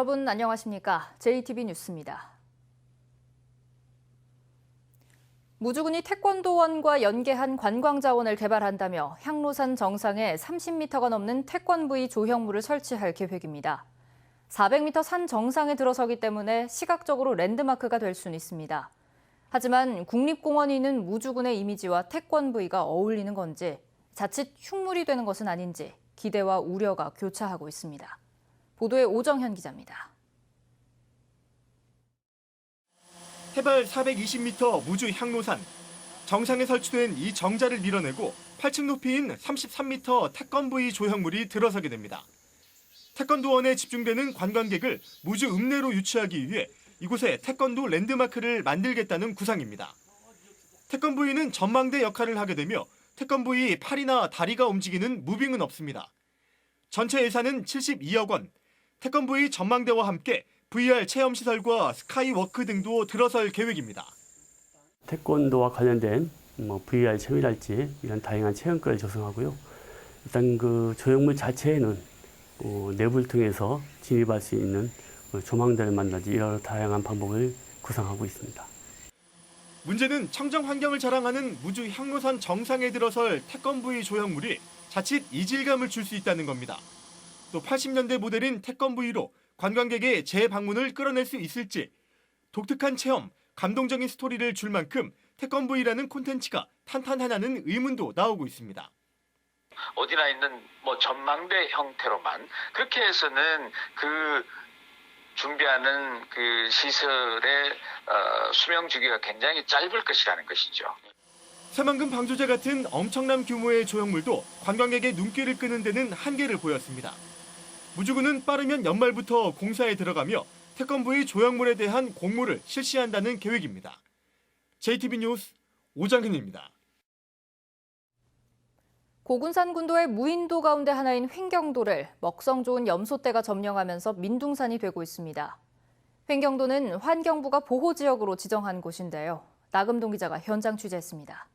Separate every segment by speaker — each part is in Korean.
Speaker 1: 여러분 안녕하십니까? JTB 뉴스입니다. 무주군이 태권도원과 연계한 관광자원을 개발한다며 향로산 정상에 30m가 넘는 태권브이 조형물을 설치할 계획입니다. 400m 산 정상에 들어서기 때문에 시각적으로 랜드마크가 될 수는 있습니다. 하지만 국립공원이 있는 무주군의 이미지와 태권브이가 어울리는 건지 자칫 흉물이 되는 것은 아닌지 기대와 우려가 교차하고 있습니다. 보도에 오정현 기자입니다.
Speaker 2: 해발 420m 무주 향로산. 정상에 설치된 이 정자를 밀어내고 8층 높이인 33m 태권브이 조형물이 들어서게 됩니다. 태권도원에 집중되는 관광객을 무주 읍내로 유치하기 위해 이곳에 태권도 랜드마크를 만들겠다는 구상입니다. 태권브이는 전망대 역할을 하게 되며 태권브이 팔이나 다리가 움직이는 무빙은 없습니다. 전체 예산은 72억 원. 태권브이 전망대와 함께 VR 체험시설과 스카이워크 등도 들어설 계획입니다.
Speaker 3: 태권도와 관련된 VR 체험이랄지 이런 다양한 체험권을 조성하고요. 일단 그 조형물 자체에는 내부를 통해서 진입할 수 있는 조망대를 만들지 여러 다양한 방법을 구상하고 있습니다.
Speaker 2: 문제는 청정 환경을 자랑하는 무주 향로산 정상에 들어설 태권브이 조형물이 자칫 이질감을 줄 수 있다는 겁니다. 또 80년대 모델인 태권브이로 관광객의 재방문을 끌어낼 수 있을지, 독특한 체험, 감동적인 스토리를 줄 만큼 태권브이라는 콘텐츠가 탄탄하냐는 의문도 나오고 있습니다.
Speaker 4: 어디나 있는 전망대 형태로만 그렇게 해서는 그 준비하는 그 시설의 수명 주기가 굉장히 짧을 것이라는 것이죠.
Speaker 2: 새만금 방조제 같은 엄청난 규모의 조형물도 관광객의 눈길을 끄는 데는 한계를 보였습니다. 무주군은 빠르면 연말부터 공사에 들어가며 태권브이 조형물에 대한 공모를 실시한다는 계획입니다. JTB 뉴스 오장현입니다.
Speaker 1: 고군산 군도의 무인도 가운데 하나인 횡경도를 먹성 좋은 염소떼가 점령하면서 민둥산이 되고 있습니다. 횡경도는 환경부가 보호지역으로 지정한 곳인데요. 나금동 기자가 현장 취재했습니다.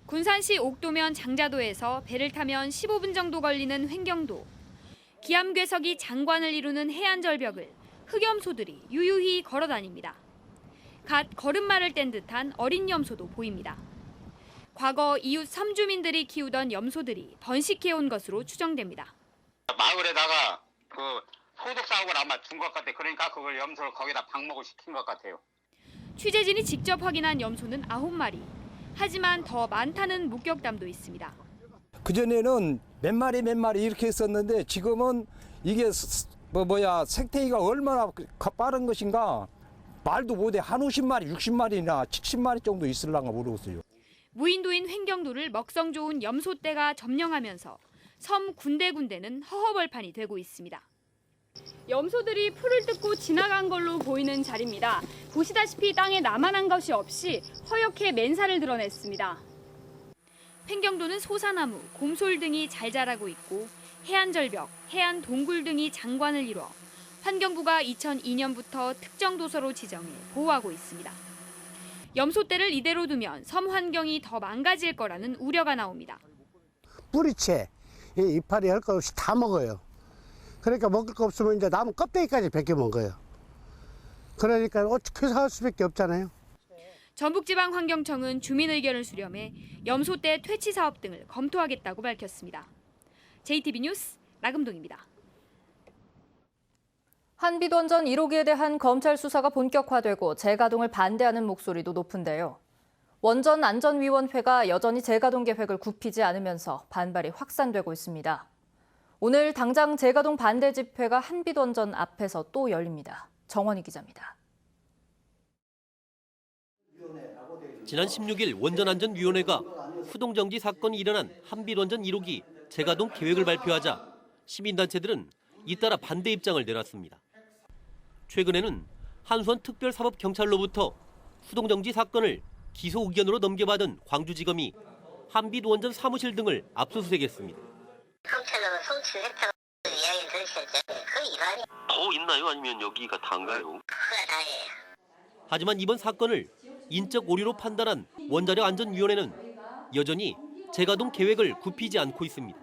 Speaker 5: 군산시 옥도면 장자도에서 배를 타면 15분 정도 걸리는 횡경도. 기암괴석이 장관을 이루는 해안절벽을 흑염소들이 유유히 걸어다닙니다. 갓 걸음마를 뗀 듯한 어린 염소도 보입니다. 과거 이웃 섬주민들이 키우던 염소들이 번식해온 것으로 추정됩니다.
Speaker 6: 마을에다가 그 소독 사업을 아마 준 것 같아. 그러니까 그걸 염소를 거기다 방목을 시킨 것 같아요.
Speaker 5: 취재진이 직접 확인한 염소는 9마리. 하지만 더 많다는 목격담도 있습니다.
Speaker 7: 그전에는 몇 마리 이렇게 했었는데 지금은 이게 생태계가 얼마나 빠른 것인가 말도 못해. 한 50마리, 60마리나 70마리 정도 있을랑가 모르겠어요.
Speaker 5: 무인도인 횡경도를 먹성 좋은 염소떼가 점령하면서 섬 군데군데는 허허벌판이 되고 있습니다. 염소들이 풀을 뜯고 지나간 걸로 보이는 자리입니다. 보시다시피 땅에 나만한 것이 없이 허옇게 맨살을 드러냈습니다. 횡경도는 소사나무, 곰솔 등이 잘 자라고 있고 해안절벽, 해안동굴 등이 장관을 이뤄 환경부가 2002년부터 특정도서로 지정해 보호하고 있습니다. 염소떼를 이대로 두면 섬 환경이 더 망가질 거라는 우려가 나옵니다.
Speaker 8: 뿌리채, 이파리 할 것 없이 다 먹어요. 그러니까 먹을 거 없으면 이제 나무 껍데기까지 벗겨 먹어요. 그러니까 어떻게 살 수밖에 없잖아요.
Speaker 5: 전북지방환경청은 주민 의견을 수렴해 염소떼 퇴치 사업 등을 검토하겠다고 밝혔습니다. JTB 뉴스 나금동입니다.
Speaker 1: 한빛원전 1호기에 대한 검찰 수사가 본격화되고 재가동을 반대하는 목소리도 높은데요. 원전안전위원회가 여전히 재가동 계획을 굽히지 않으면서 반발이 확산되고 있습니다. 오늘 당장 재가동 반대 집회가 한빛원전 앞에서 또 열립니다. 정원희 기자입니다.
Speaker 9: 지난 16일 원전안전위원회가 후동정지 사건이 일어난 한빛원전 1호기 재가동 계획을 발표하자 시민단체들은 잇따라 반대 입장을 내놨습니다. 최근에는 한수원 특별사법경찰로부터 후동정지 사건을 기소 의견으로 넘겨받은 광주지검이 한빛원전 사무실 등을 압수수색했습니다.
Speaker 10: 검찰은 송치했다고 이야기 들으셨죠? 그 일환이
Speaker 9: 더 있나요? 아니면 여기가 다인가요?
Speaker 10: 그가 다예요.
Speaker 9: 하지만 이번 사건을 인적 오류로 판단한 원자력 안전위원회는 여전히 재가동 계획을 굽히지 않고 있습니다.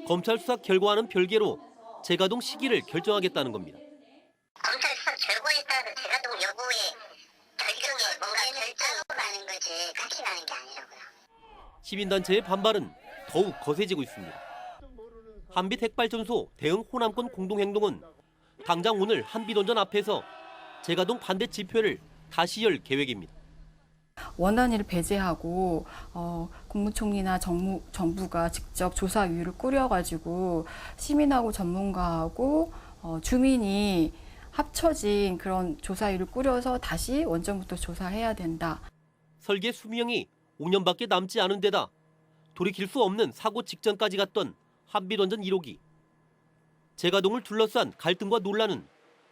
Speaker 9: 검찰 수사 결과와는 별개로 재가동 시기를 결정하겠다는 겁니다.
Speaker 10: 검찰 수사 결과에 따라 재가동 여부의 결정에 뭔가 결정으로 나는 거지 같이 나는 게 아니라고요.
Speaker 9: 시민단체의 반발은 더욱 거세지고 있습니다. 한빛핵발전소 대응 호남권 공동행동은 당장 오늘 한빛원전 앞에서 재가동 반대 집회를 다시 열 계획입니다.
Speaker 11: 원안위를 배제하고 국무총리나 정부가 직접 조사위를 꾸려가지고 시민하고 전문가하고 주민이 합쳐진 그런 조사위를 꾸려서 다시 원점부터 조사해야 된다.
Speaker 9: 설계 수명이 5년밖에 남지 않은 데다 돌이킬 수 없는 사고 직전까지 갔던 한빛원전 1호기. 재가동을 둘러싼 갈등과 논란은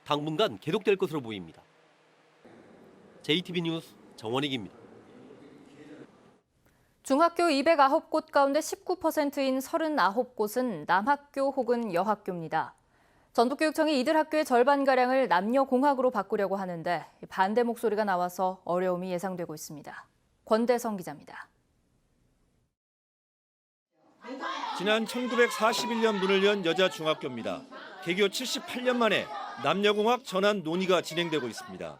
Speaker 9: 당분간 계속될 것으로 보입니다. JTB 뉴스 정원익입니다.
Speaker 1: 중학교 209곳 가운데 19%인 39곳은 남학교 혹은 여학교입니다. 전북교육청이 이들 학교의 절반가량을 남녀공학으로 바꾸려고 하는데 반대 목소리가 나와서 어려움이 예상되고 있습니다. 권대성 기자입니다.
Speaker 2: 지난 1941년 문을 연 여자중학교입니다. 개교 78년 만에 남녀공학 전환 논의가 진행되고 있습니다.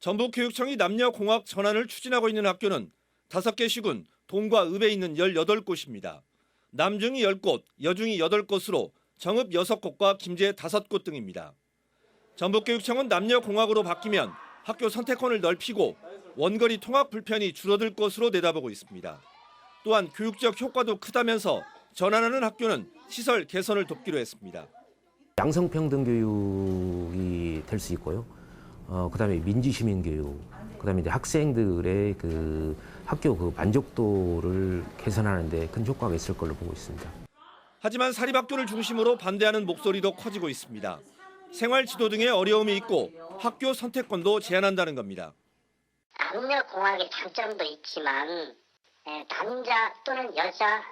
Speaker 2: 전북교육청이 남녀공학 전환을 추진하고 있는 학교는 5개 시군, 동과 읍에 있는 18곳입니다. 남중이 10곳, 여중이 8곳으로 정읍 6곳과 김제 5곳 등입니다. 전북교육청은 남녀공학으로 바뀌면 학교 선택권을 넓히고 원거리 통학 불편이 줄어들 것으로 내다보고 있습니다. 또한 교육적 효과도 크다면서 전환하는 학교는 시설 개선을 돕기로 했습니다.
Speaker 12: 양성평등 교육이 될 수 있고요. 그다음에 민주시민 교육, 그다음에 이제 학생들의 그 학교 그 만족도를 개선하는 데 큰 효과가 있을 걸로 보고 있습니다.
Speaker 2: 하지만 사립학교를 중심으로 반대하는 목소리도 커지고 있습니다. 생활 지도 등의 어려움이 있고 학교 선택권도 제한한다는 겁니다.
Speaker 10: 남녀공학의 장점도 있지만 남자 또는 여자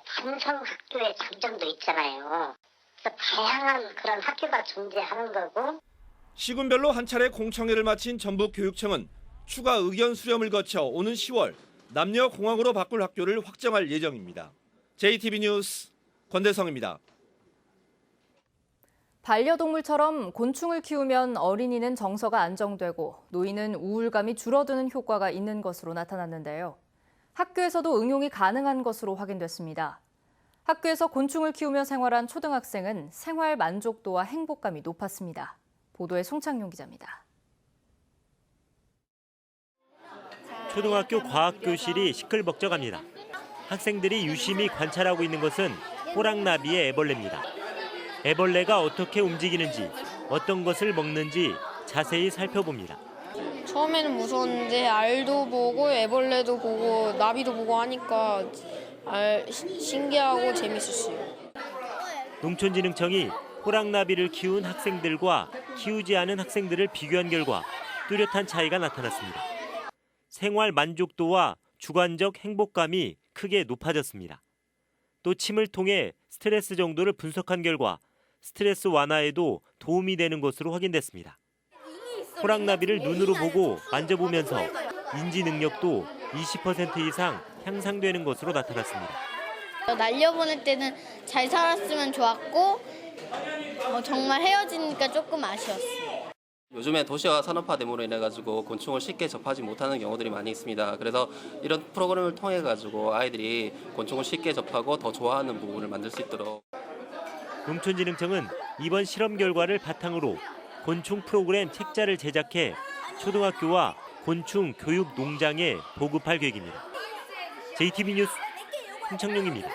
Speaker 10: 삼성 학교의 장점도 있잖아요. 그래서 다양한 그런 학교가 존재하는 거고.
Speaker 2: 시군별로 한 차례 공청회를 마친 전북교육청은 추가 의견 수렴을 거쳐 오는 10월 남녀공학으로 바꿀 학교를 확정할 예정입니다. JTB 뉴스 권대성입니다.
Speaker 1: 반려동물처럼 곤충을 키우면 어린이는 정서가 안정되고 노인은 우울감이 줄어드는 효과가 있는 것으로 나타났는데요. 학교에서도 응용이 가능한 것으로 확인됐습니다. 학교에서 곤충을 키우며 생활한 초등학생은 생활 만족도와 행복감이 높았습니다. 보도에 송창용 기자입니다.
Speaker 13: 초등학교 과학교실이 시끌벅적합니다. 학생들이 유심히 관찰하고 있는 것은 호랑나비의 애벌레입니다. 애벌레가 어떻게 움직이는지, 어떤 것을 먹는지 자세히 살펴봅니다.
Speaker 14: 처음에는 무서웠는데 알도 보고 애벌레도 보고 나비도 보고 하니까 신기하고 재밌었어요.
Speaker 13: 농촌진흥청이 호랑나비를 키운 학생들과 키우지 않은 학생들을 비교한 결과 뚜렷한 차이가 나타났습니다. 생활 만족도와 주관적 행복감이 크게 높아졌습니다. 또 침을 통해 스트레스 정도를 분석한 결과 스트레스 완화에도 도움이 되는 것으로 확인됐습니다. 호랑나비를 눈으로 보고 만져보면서 인지 능력도 20% 이상 향상되는 것으로 나타났습니다.
Speaker 14: 날려보낼 때는 잘 살았으면 좋았고 정말 헤어지니까 조금 아쉬웠어요.
Speaker 15: 요즘에 도시화 산업화됨으로 인해 가지고 곤충을 쉽게 접하지 못하는 경우들이 많이 있습니다. 그래서 이런 프로그램을 통해 가지고 아이들이 곤충을 쉽게 접하고 더 좋아하는 부분을 만들 수 있도록.
Speaker 13: 농촌진흥청은 이번 실험 결과를 바탕으로 곤충 프로그램 책자를 제작해 초등학교와 곤충 교육 농장에 보급할 계획입니다. JTB 뉴스 송창용입니다.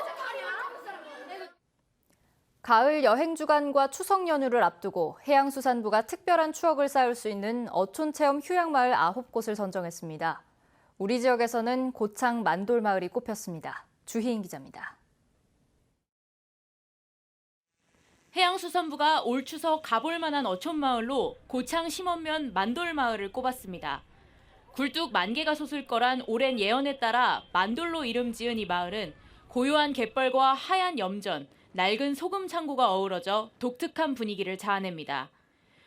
Speaker 1: 가을 여행 주간과 추석 연휴를 앞두고 해양수산부가 특별한 추억을 쌓을 수 있는 어촌체험 휴양마을 9곳을 선정했습니다. 우리 지역에서는 고창 만돌마을이 꼽혔습니다. 주희인 기자입니다.
Speaker 16: 해양수산부가 올 추석 가볼 만한 어촌마을로 고창 심원면 만돌마을을 꼽았습니다. 굴뚝 만개가 솟을 거란 오랜 예언에 따라 만돌로 이름 지은 이 마을은 고요한 갯벌과 하얀 염전, 낡은 소금 창고가 어우러져 독특한 분위기를 자아냅니다.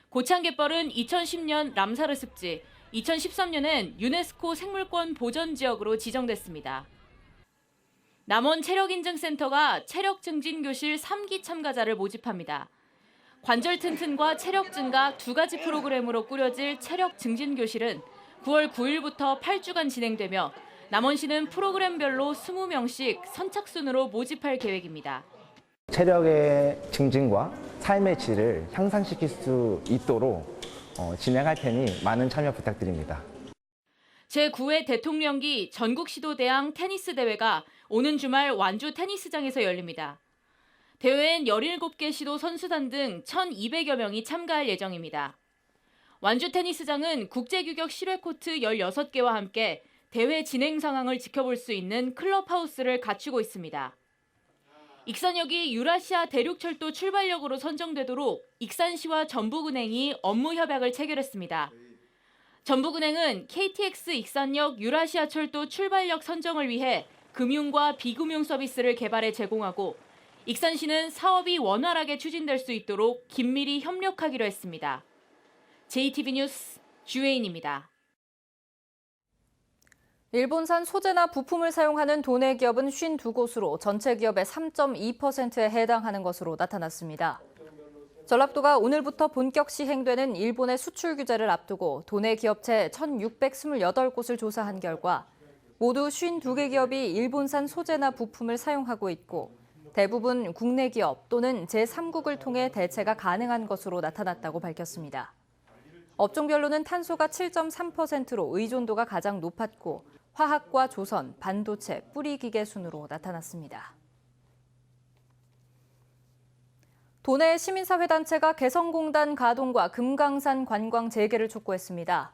Speaker 16: 고창 갯벌은 2010년 람사르 습지, 2013년엔 유네스코 생물권 보전 지역으로 지정됐습니다. 남원 체력인증센터가 체력 증진 교실 3기 참가자를 모집합니다. 관절 튼튼과 체력 증가 두 가지 프로그램으로 꾸려질 체력 증진 교실은 9월 9일부터 8주간 진행되며 남원시는 프로그램별로 20명씩 선착순으로 모집할 계획입니다.
Speaker 17: 체력의 증진과 삶의 질을 향상시킬 수 있도록 진행할 테니 많은 참여 부탁드립니다.
Speaker 16: 제9회 대통령기 전국시도대항 테니스 대회가 오는 주말 완주 테니스장에서 열립니다. 대회엔 17개 시도 선수단 등 1,200여 명이 참가할 예정입니다. 완주 테니스장은 국제규격 실외 코트 16개와 함께 대회 진행 상황을 지켜볼 수 있는 클럽하우스를 갖추고 있습니다. 익산역이 유라시아 대륙철도 출발역으로 선정되도록 익산시와 전북은행이 업무 협약을 체결했습니다. 전북은행은 KTX 익산역 유라시아철도 출발역 선정을 위해 금융과 비금융 서비스를 개발해 제공하고 익산시는 사업이 원활하게 추진될 수 있도록 긴밀히 협력하기로 했습니다. JTB 뉴스 주혜인입니다.
Speaker 1: 일본산 소재나 부품을 사용하는 도내 기업은 52곳으로 전체 기업의 3.2%에 해당하는 것으로 나타났습니다. 전랍도가 오늘부터 본격 시행되는 일본의 수출 규제를 앞두고 도내 기업체 1,628곳을 조사한 결과 모두 52개 기업이 일본산 소재나 부품을 사용하고 있고 대부분 국내 기업 또는 제3국을 통해 대체가 가능한 것으로 나타났다고 밝혔습니다. 업종별로는 탄소가 7.3%로 의존도가 가장 높았고 화학과 조선, 반도체, 뿌리기계 순으로 나타났습니다. 도내 시민사회단체가 개성공단 가동과 금강산 관광 재개를 촉구했습니다.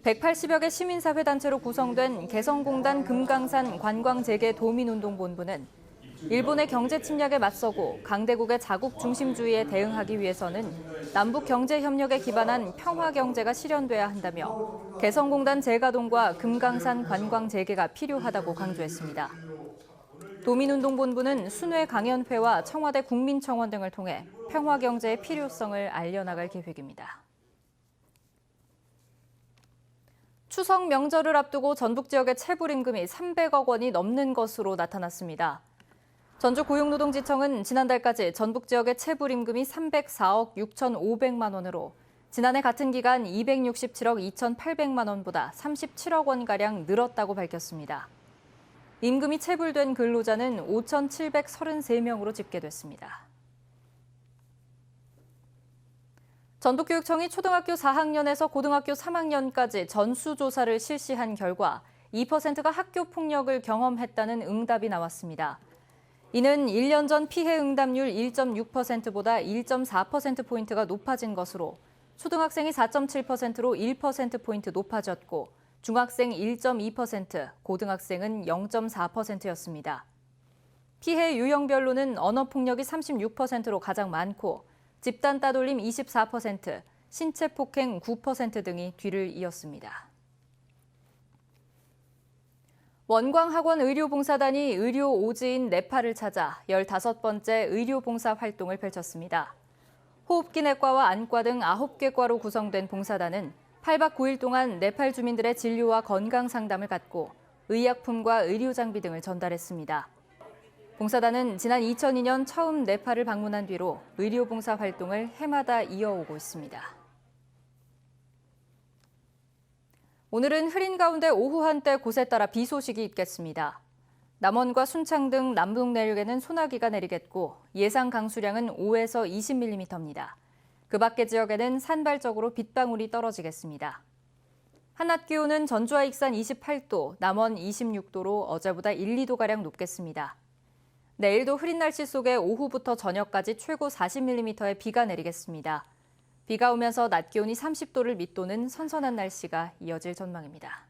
Speaker 1: 180여 개 시민사회단체로 구성된 개성공단 금강산 관광 재개 도민운동본부는 일본의 경제 침략에 맞서고 강대국의 자국 중심주의에 대응하기 위해서는 남북 경제 협력에 기반한 평화 경제가 실현돼야 한다며 개성공단 재가동과 금강산 관광 재개가 필요하다고 강조했습니다. 도민운동본부는 순회 강연회와 청와대 국민청원 등을 통해 평화 경제의 필요성을 알려나갈 계획입니다. 추석 명절을 앞두고 전북 지역의 체불 임금이 300억 원이 넘는 것으로 나타났습니다. 전주고용노동지청은 지난달까지 전북 지역의 체불 임금이 304억 6,500만 원으로 지난해 같은 기간 267억 2,800만 원보다 37억 원가량 늘었다고 밝혔습니다. 임금이 체불된 근로자는 5,733명으로 집계됐습니다. 전북교육청이 초등학교 4학년에서 고등학교 3학년까지 전수조사를 실시한 결과 2%가 학교폭력을 경험했다는 응답이 나왔습니다. 이는 1년 전 피해 응답률 1.6%보다 1.4%포인트가 높아진 것으로 초등학생이 4.7%로 1%포인트 높아졌고 중학생 1.2%, 고등학생은 0.4%였습니다. 피해 유형별로는 언어폭력이 36%로 가장 많고 집단 따돌림 24%, 신체폭행 9% 등이 뒤를 이었습니다. 원광학원 의료봉사단이 의료 오지인 네팔을 찾아 15번째 의료봉사 활동을 펼쳤습니다. 호흡기 내과와 안과 등 9개 과로 구성된 봉사단은 8박 9일 동안 네팔 주민들의 진료와 건강 상담을 갖고 의약품과 의료장비 등을 전달했습니다. 봉사단은 지난 2002년 처음 네팔을 방문한 뒤로 의료봉사 활동을 해마다 이어오고 있습니다. 오늘은 흐린 가운데 오후 한때 곳에 따라 비 소식이 있겠습니다. 남원과 순창 등 남북 내륙에는 소나기가 내리겠고 예상 강수량은 5에서 20mm입니다. 그 밖의 지역에는 산발적으로 빗방울이 떨어지겠습니다. 한낮 기온은 전주와 익산 28도, 남원 26도로 어제보다 1, 2도가량 높겠습니다. 내일도 흐린 날씨 속에 오후부터 저녁까지 최고 40mm의 비가 내리겠습니다. 비가 오면서 낮 기온이 30도를 밑도는 선선한 날씨가 이어질 전망입니다.